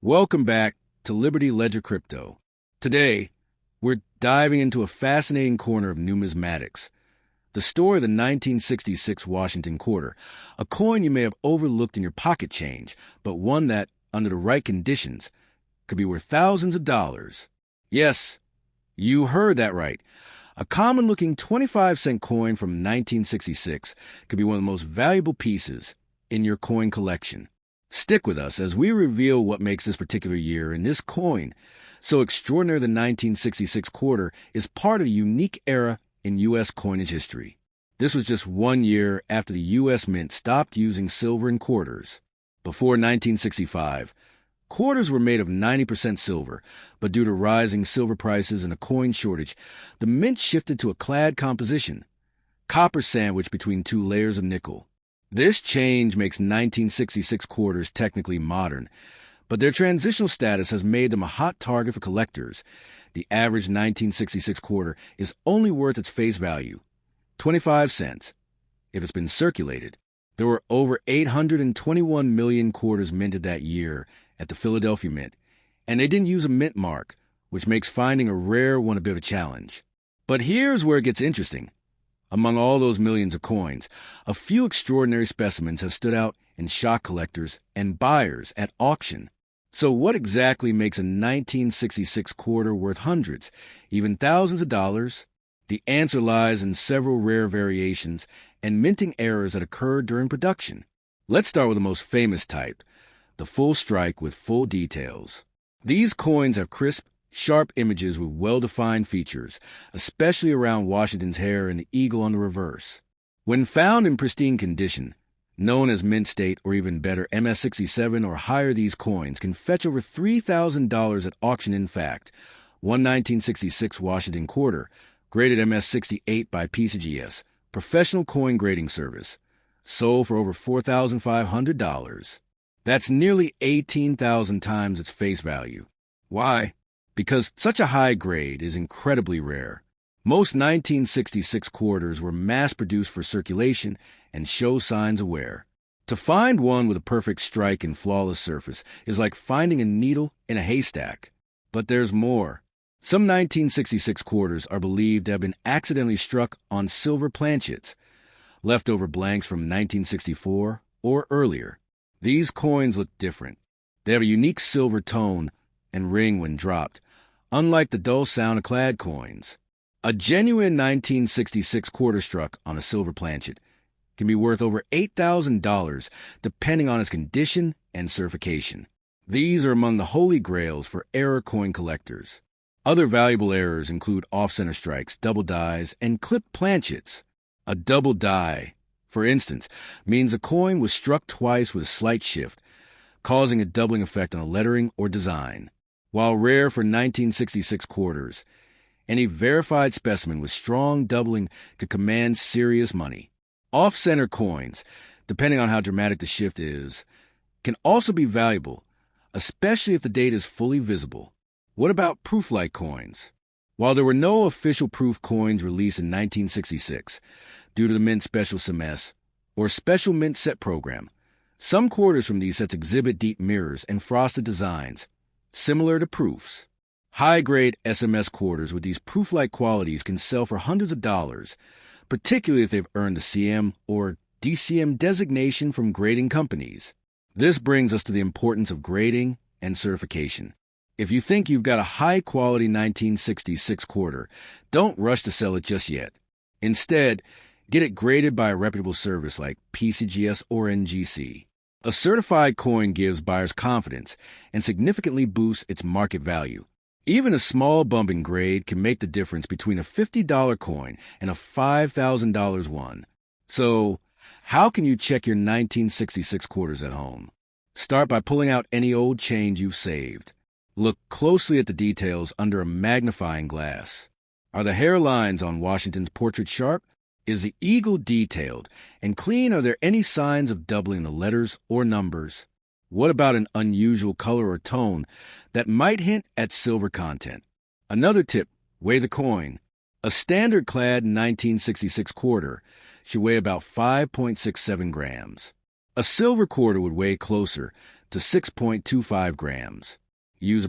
Welcome back to Liberty Ledger Crypto. Today, we're diving into a fascinating corner of numismatics, the story of the 1966 Washington quarter, a coin you may have overlooked in your pocket change, but one that, under the right conditions, could be worth thousands of dollars. Yes, you heard that right. A common-looking 25-cent coin from 1966 could be one of the most valuable pieces in your coin collection. Stick with us as we reveal what makes this particular year and this coin so extraordinary. The 1966 quarter is part of a unique era in U.S. coinage history. This was just 1 year after the U.S. Mint stopped using silver in quarters. Before 1965, quarters were made of 90% silver, but due to rising silver prices and a coin shortage, the Mint shifted to a clad composition, copper sandwiched between two layers of nickel. This change makes 1966 quarters technically modern, but their transitional status has made them a hot target for collectors. The average 1966 quarter is only worth its face value, 25 cents, if it's been circulated. There were over 821 million quarters minted that year at the Philadelphia Mint, and they didn't use a mint mark, which makes finding a rare one a bit of a challenge. But here's where it gets interesting. Among all those millions of coins, a few extraordinary specimens have stood out and shocked collectors and buyers at auction. So what exactly makes a 1966 quarter worth hundreds, even thousands of dollars? The answer lies in several rare variations and minting errors that occurred during production. Let's start with the most famous type, the full strike with full details. These coins have crisp, sharp images with well-defined features, especially around Washington's hair and the eagle on the reverse. When found in pristine condition, known as mint state or even better MS-67 or higher, these coins can fetch over $3,000 at auction. In fact, one 1966 Washington quarter, graded MS-68 by PCGS, professional coin grading service, sold for over $4,500. That's nearly 18,000 times its face value. Why? Because such a high grade is incredibly rare. Most 1966 quarters were mass-produced for circulation and show signs of wear. To find one with a perfect strike and flawless surface is like finding a needle in a haystack. But there's more. Some 1966 quarters are believed to have been accidentally struck on silver planchets, leftover blanks from 1964 or earlier. These coins look different. They have a unique silver tone and ring when dropped, unlike the dull sound of clad coins. A genuine 1966 quarter struck on a silver planchet can be worth over $8,000 depending on its condition and certification. These are among the holy grails for error coin collectors. Other valuable errors include off-center strikes, double dies, and clipped planchets. A double die, for instance, means a coin was struck twice with a slight shift, causing a doubling effect on a lettering or design. While rare for 1966 quarters, any verified specimen with strong doubling could command serious money. Off-center coins, depending on how dramatic the shift is, can also be valuable, especially if the date is fully visible. What about proof-like coins? While there were no official proof coins released in 1966 due to the Mint Special SMS or Special Mint Set program, some quarters from these sets exhibit deep mirrors and frosted designs, similar to proofs. High-grade SMS quarters with these proof-like qualities can sell for hundreds of dollars, particularly if they've earned the CM or DCM designation from grading companies. This brings us to the importance of grading and certification. If you think you've got a high-quality 1966 quarter, don't rush to sell it just yet. Instead, get it graded by a reputable service like PCGS or NGC. A certified coin gives buyers confidence and significantly boosts its market value. Even a small bump in grade can make the difference between a $50 coin and a $5,000 one. So, how can you check your 1966 quarters at home? Start by pulling out any old change you've saved. Look closely at the details under a magnifying glass. Are the hairlines on Washington's portrait sharp? Is the eagle detailed and clean? Are there any signs of doubling the letters or numbers? What about an unusual color or tone that might hint at silver content? Another tip, weigh the coin. A standard clad 1966 quarter should weigh about 5.67 grams. A silver quarter would weigh closer to 6.25 grams. Use a